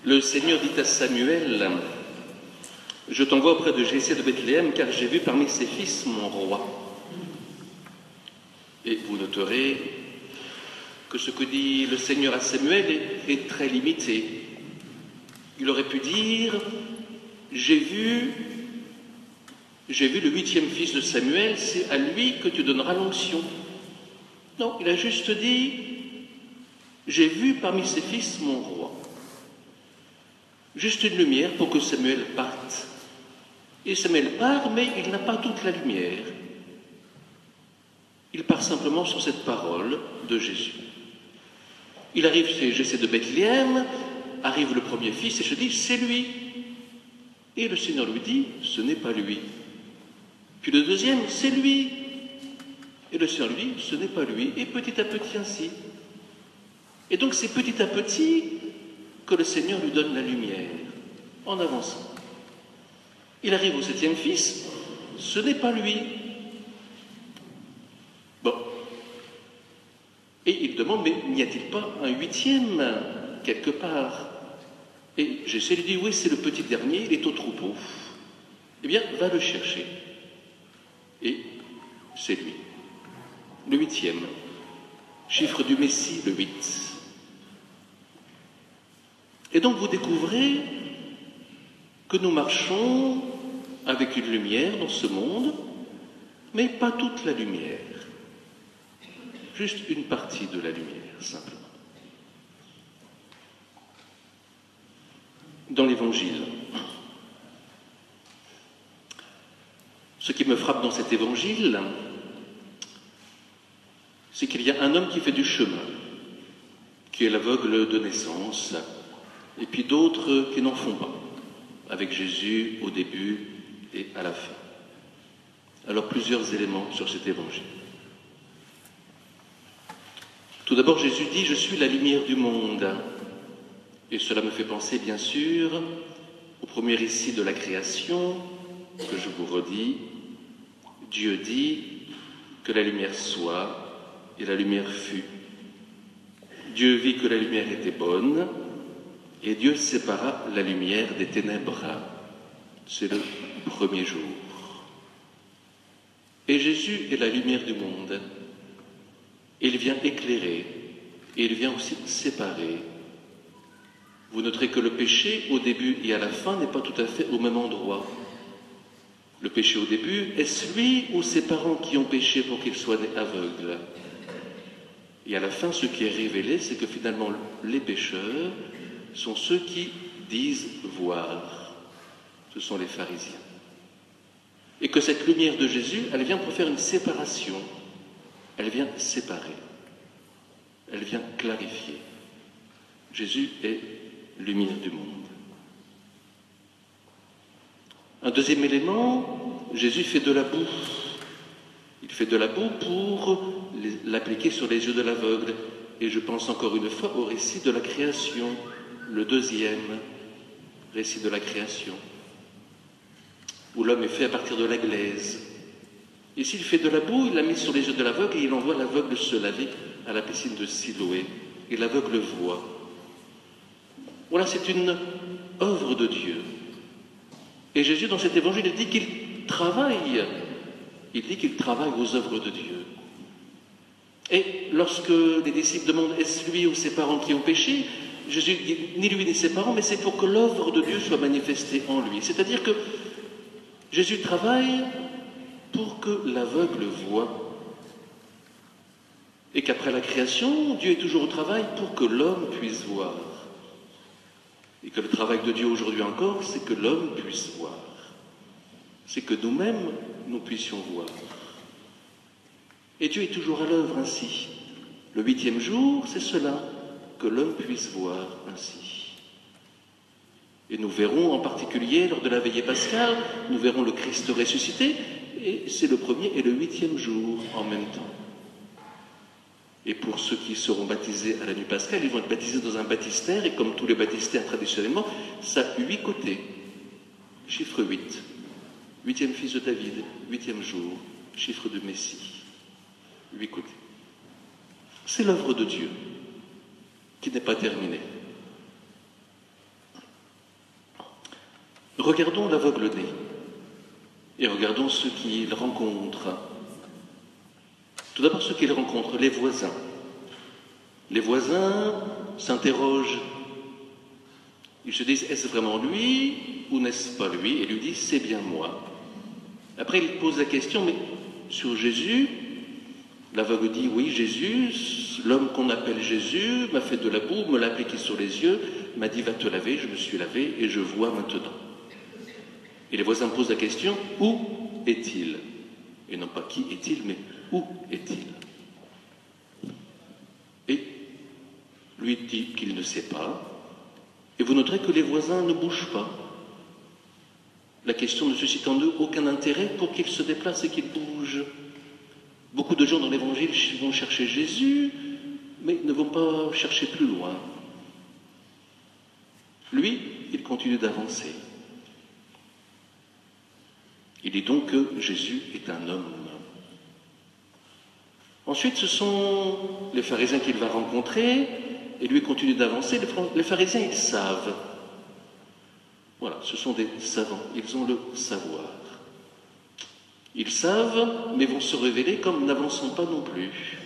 Le Seigneur dit à Samuel, « Je t'envoie auprès de Jessé de Bethléem, car j'ai vu parmi ses fils mon roi. » Et vous noterez que ce que dit le Seigneur à Samuel est très limité. Il aurait pu dire, « J'ai vu le 8e fils de Samuel, c'est à lui que tu donneras l'onction. » Non, il a juste dit, « J'ai vu parmi ses fils mon roi. » Juste une lumière pour que Samuel parte. Et Samuel part, mais il n'a pas toute la lumière. Il part simplement sur cette parole de Jésus. Il arrive chez Jessé de Bethléem, arrive le premier fils et je dis, c'est lui. Et le Seigneur lui dit, ce n'est pas lui. Puis le deuxième, c'est lui. Et le Seigneur lui dit, ce n'est pas lui. Et petit à petit ainsi. Et donc c'est petit à petit que le Seigneur lui donne la lumière, en avançant. Il arrive au 7e fils, ce n'est pas lui. Bon. Et il demande, mais n'y a-t-il pas un 8e quelque part? Et Jessé lui dit, oui, c'est le petit dernier, il est au troupeau. Eh bien, va le chercher. Et c'est lui. Le 8e. Chiffre du Messie, le 8. Et donc vous découvrez que nous marchons avec une lumière dans ce monde, mais pas toute la lumière. Juste une partie de la lumière, simplement. Dans l'Évangile, ce qui me frappe dans cet Évangile, c'est qu'il y a un homme qui fait du chemin, qui est l'aveugle de naissance, et puis d'autres qui n'en font pas, avec Jésus au début et à la fin. Alors plusieurs éléments sur cet évangile. Tout d'abord, Jésus dit « Je suis la lumière du monde ». Et cela me fait penser, bien sûr, au premier récit de la création, que je vous redis. Dieu dit que la lumière soit, et la lumière fut. Dieu vit que la lumière était bonne, et Dieu sépara la lumière des ténèbres. C'est le premier jour. Et Jésus est la lumière du monde. Il vient éclairer, et il vient aussi séparer. Vous noterez que le péché, au début et à la fin, n'est pas tout à fait au même endroit. Le péché au début, est-ce lui ou ses parents qui ont péché pour qu'il soit né aveugle? Et à la fin, ce qui est révélé, c'est que finalement, les pécheurs sont ceux qui disent voir. Ce sont les pharisiens. Et que cette lumière de Jésus, elle vient pour faire une séparation. Elle vient séparer. Elle vient clarifier. Jésus est lumière du monde. Un deuxième élément, Jésus fait de la boue. Il fait de la boue pour l'appliquer sur les yeux de l'aveugle. Et je pense encore une fois au récit de la création, le deuxième récit de la création, où l'homme est fait à partir de la glaise. Et s'il fait de la boue, il la met sur les yeux de l'aveugle et il envoie l'aveugle se laver à la piscine de Siloé. Et l'aveugle voit. Voilà, c'est une œuvre de Dieu. Et Jésus, dans cet évangile, il dit qu'il travaille. Il dit qu'il travaille aux œuvres de Dieu. Et lorsque les disciples demandent « Est-ce lui ou ses parents qui ont péché ?» Jésus dit « Ni lui ni ses parents, mais c'est pour que l'œuvre de Dieu soit manifestée en lui. » C'est-à-dire que Jésus travaille pour que l'aveugle voie. Et qu'après la création, Dieu est toujours au travail pour que l'homme puisse voir. Et que le travail de Dieu aujourd'hui encore, c'est que l'homme puisse voir. C'est que nous-mêmes, nous puissions voir. Et Dieu est toujours à l'œuvre ainsi. Le 8e jour, c'est cela, que l'homme puisse voir ainsi. Et nous verrons en particulier, lors de la veillée pascale, nous verrons le Christ ressuscité, et c'est le 1er et le 8e jour en même temps. Et pour ceux qui seront baptisés à la nuit pascale, ils vont être baptisés dans un baptistère, et comme tous les baptistères traditionnellement, ça a 8 côtés. Chiffre 8. 8e fils de David, 8e jour, chiffre de Messie. 8 côtés. C'est l'œuvre de Dieu qui n'est pas terminée. Regardons l'aveugle-né et regardons ceux qu'il rencontre. Tout d'abord, ceux qu'il rencontre, les voisins. Les voisins s'interrogent. Ils se disent, est-ce vraiment lui ou n'est-ce pas lui? Et lui disent, c'est bien moi. Après, ils posent la question, mais sur Jésus, l'aveugle dit, oui, Jésus, l'homme qu'on appelle Jésus, m'a fait de la boue, me l'a appliqué sur les yeux, m'a dit, va te laver, je me suis lavé et je vois maintenant. Et les voisins posent la question, où est-il? Et non pas qui est-il, mais où est-il? Et lui dit qu'il ne sait pas. Et vous noterez que les voisins ne bougent pas. La question ne suscite en eux aucun intérêt pour qu'ils se déplacent et qu'ils bougent. Beaucoup de gens dans l'Évangile vont chercher Jésus, mais ne vont pas chercher plus loin. Lui, il continue d'avancer. Il dit donc que Jésus est un homme. Ensuite, ce sont les pharisiens qu'il va rencontrer, et lui continue d'avancer. Les pharisiens, ils savent. Voilà, ce sont des savants, ils ont le savoir. Ils savent, mais vont se révéler comme n'avançant pas non plus.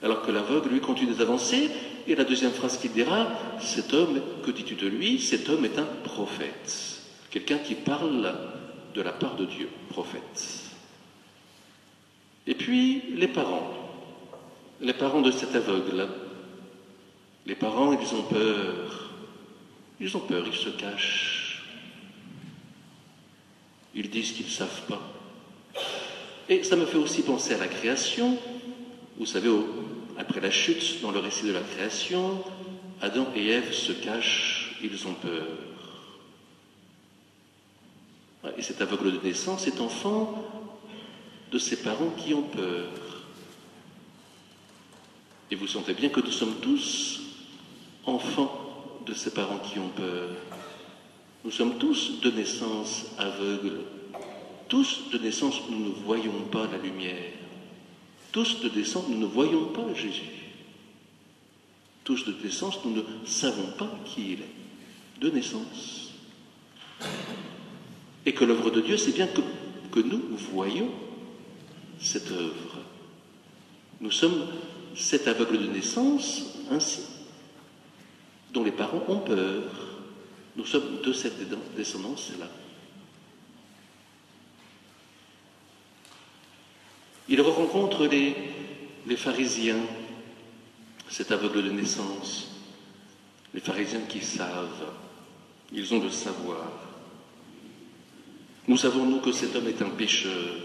Alors que l'aveugle, lui, continue d'avancer, et la deuxième phrase qu'il dira, cet homme, que dis-tu de lui? Cet homme est un prophète. Quelqu'un qui parle de la part de Dieu, prophète. Et puis, les parents de cet aveugle. Les parents, ils ont peur. Ils ont peur, ils se cachent. Ils disent qu'ils ne savent pas. Et ça me fait aussi penser à la création. Vous savez, après la chute, dans le récit de la création, Adam et Ève se cachent, ils ont peur. Et cet aveugle de naissance est enfant de ses parents qui ont peur. Et vous sentez bien que nous sommes tous enfants de ces parents qui ont peur. Nous sommes tous de naissance aveugles. Tous de naissance, nous ne voyons pas la lumière. Tous de naissance, nous ne voyons pas Jésus. Tous de naissance, nous ne savons pas qui il est. De naissance. Et que l'œuvre de Dieu, c'est bien que nous voyons cette œuvre. Nous sommes cet aveugle de naissance, ainsi, dont les parents ont peur. Nous sommes de cette descendance-là. Il rencontre les pharisiens, cet aveugle de naissance, les pharisiens qui savent, ils ont le savoir. Nous savons, nous, que cet homme est un pécheur.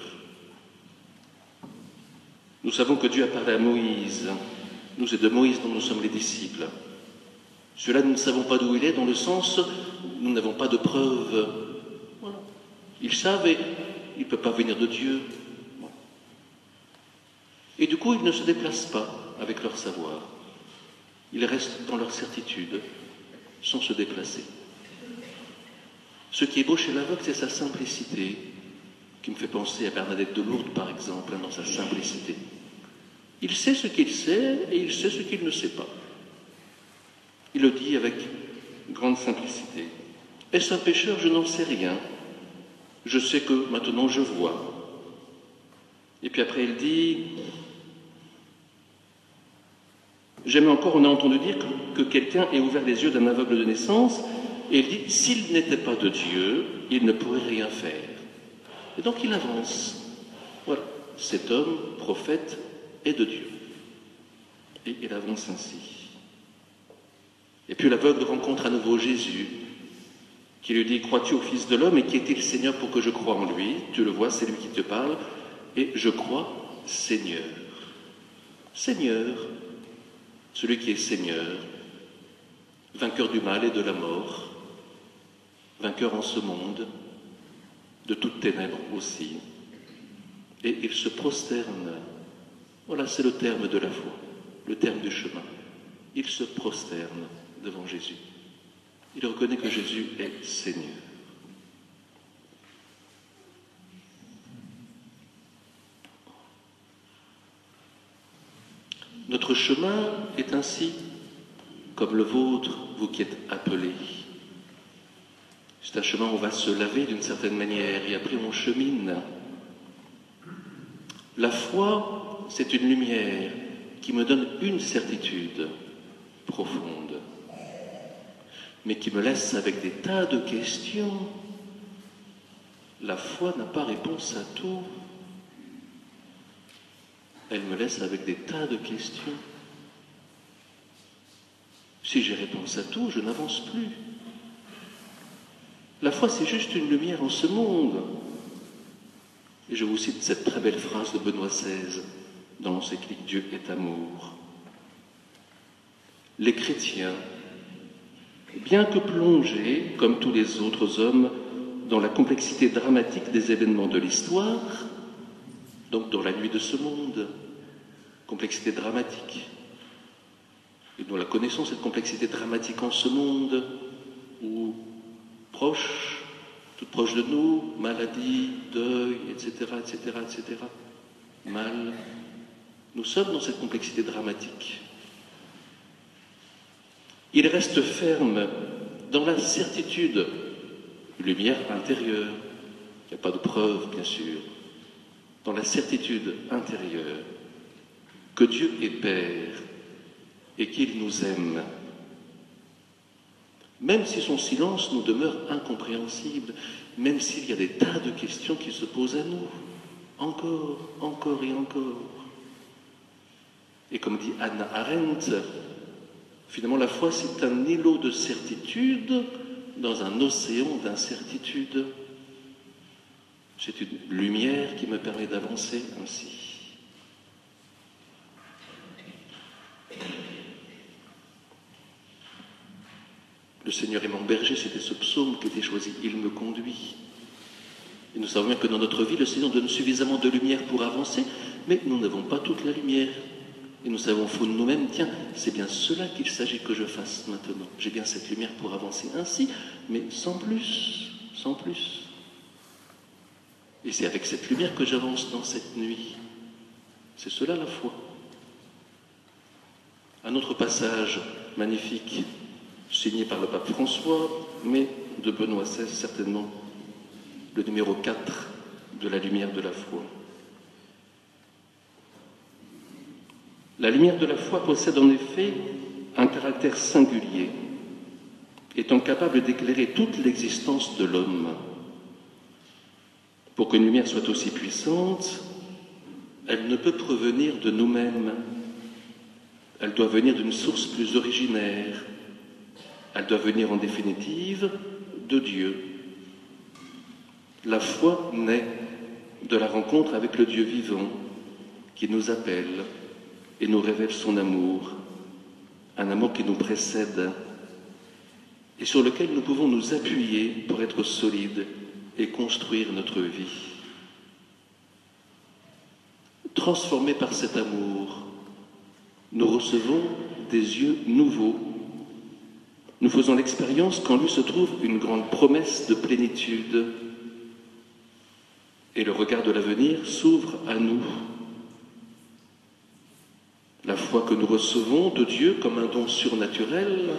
Nous savons que Dieu a parlé à Moïse. Nous, c'est de Moïse dont nous sommes les disciples. Celui-là, nous ne savons pas d'où il est, dans le sens, nous n'avons pas de preuves. Voilà. Ils savent et il ne peut pas venir de Dieu. Bon. Et du coup, ils ne se déplacent pas avec leur savoir. Ils restent dans leur certitude, sans se déplacer. Ce qui est beau chez l'aveugle, c'est sa simplicité, qui me fait penser à Bernadette de Lourdes, par exemple, dans sa simplicité. Il sait ce qu'il sait et il sait ce qu'il ne sait pas. Il le dit avec grande simplicité. Est-ce un pécheur? Je n'en sais rien. Je sais que maintenant je vois. Et puis après il dit, jamais encore on a entendu dire que quelqu'un ait ouvert les yeux d'un aveugle de naissance, et il dit, s'il n'était pas de Dieu, il ne pourrait rien faire. Et donc il avance. Voilà, cet homme, prophète, est de Dieu. Et il avance ainsi. Et puis l'aveugle rencontre à nouveau Jésus, qui lui dit, crois-tu au Fils de l'homme? Et qui est-il, Seigneur, pour que je croie en lui? Tu le vois, c'est lui qui te parle. Et je crois, Seigneur. Seigneur, celui qui est Seigneur, vainqueur du mal et de la mort, vainqueur en ce monde, de toutes ténèbres aussi. Et il se prosterne. Voilà, c'est le terme de la foi, le terme du chemin. Il se prosterne devant Jésus. Il reconnaît que Jésus est Seigneur. Notre chemin est ainsi comme le vôtre, vous qui êtes appelés. C'est un chemin où on va se laver d'une certaine manière et après on chemine. La foi, c'est une lumière qui me donne une certitude profonde, mais qui me laisse avec des tas de questions. La foi n'a pas réponse à tout. Elle me laisse avec des tas de questions. Si j'ai réponse à tout, je n'avance plus. La foi, c'est juste une lumière en ce monde. Et je vous cite cette très belle phrase de Benoît XVI dans l'encyclique Dieu est amour. Les chrétiens, bien que plongés, comme tous les autres hommes, dans la complexité dramatique des événements de l'histoire, donc dans la nuit de ce monde, complexité dramatique, et nous la connaissons, cette complexité dramatique en ce monde, où proche, toute proche de nous, maladie, deuil, etc., etc., etc., mal. Nous sommes dans cette complexité dramatique. Il reste ferme dans la certitude, lumière intérieure, il n'y a pas de preuve, bien sûr, dans la certitude intérieure que Dieu est Père et qu'il nous aime. Même si son silence nous demeure incompréhensible, même s'il y a des tas de questions qui se posent à nous, encore, encore et encore. Et comme dit Hannah Arendt, finalement la foi c'est un îlot de certitude dans un océan d'incertitude. C'est une lumière qui me permet d'avancer ainsi. Le Seigneur est mon berger, c'était ce psaume qui était choisi. Il me conduit. Et nous savons bien que dans notre vie, le Seigneur donne suffisamment de lumière pour avancer, mais nous n'avons pas toute la lumière. Et nous savons au fond de nous-mêmes, tiens, c'est bien cela qu'il s'agit que je fasse maintenant. J'ai bien cette lumière pour avancer ainsi, mais sans plus, sans plus. Et c'est avec cette lumière que j'avance dans cette nuit. C'est cela la foi. Un autre passage magnifique, signé par le pape François, mais de Benoît XVI certainement, le numéro 4 de la lumière de la foi. La lumière de la foi possède en effet un caractère singulier, étant capable d'éclairer toute l'existence de l'homme. Pour qu'une lumière soit aussi puissante, elle ne peut provenir de nous-mêmes. Elle doit venir d'une source plus originaire. Elle doit venir en définitive de Dieu. La foi naît de la rencontre avec le Dieu vivant qui nous appelle et nous révèle son amour, un amour qui nous précède et sur lequel nous pouvons nous appuyer pour être solides et construire notre vie. Transformés par cet amour, nous recevons des yeux nouveaux. Nous faisons l'expérience qu'en lui se trouve une grande promesse de plénitude. Et le regard de l'avenir s'ouvre à nous. La foi que nous recevons de Dieu comme un don surnaturel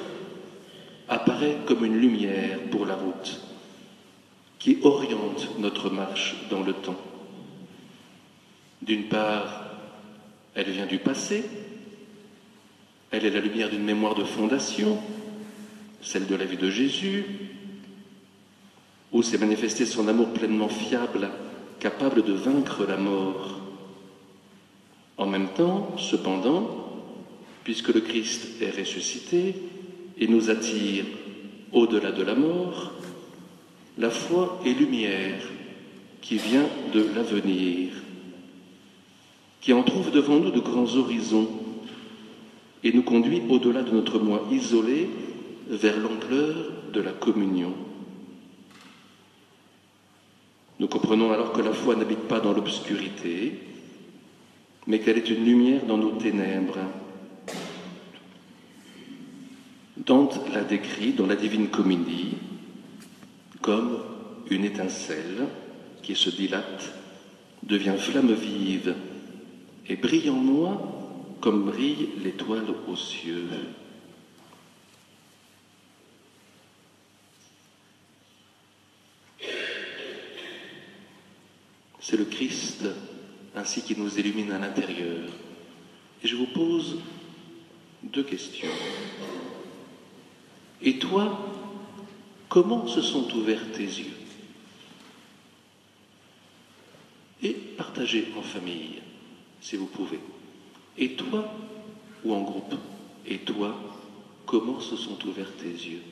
apparaît comme une lumière pour la route qui oriente notre marche dans le temps. D'une part, elle vient du passé, elle est la lumière d'une mémoire de fondation, celle de la vie de Jésus, où s'est manifesté son amour pleinement fiable, capable de vaincre la mort. En même temps, cependant, puisque le Christ est ressuscité et nous attire au-delà de la mort, la foi est lumière qui vient de l'avenir, qui en trouve devant nous de grands horizons et nous conduit au-delà de notre moi isolé vers l'ampleur de la communion. Nous comprenons alors que la foi n'habite pas dans l'obscurité, mais qu'elle est une lumière dans nos ténèbres. Dante l'a décrit dans la Divine Comédie comme une étincelle qui se dilate, devient flamme vive et brille en moi comme brille l'étoile aux cieux. C'est le Christ ainsi qui nous illumine à l'intérieur. Et je vous pose deux questions. Et toi, comment se sont ouverts tes yeux? Et partagez en famille, si vous pouvez. Et toi, ou en groupe, et toi, comment se sont ouverts tes yeux?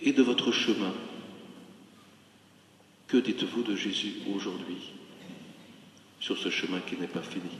Et de votre chemin, que dites-vous de Jésus aujourd'hui, sur ce chemin qui n'est pas fini?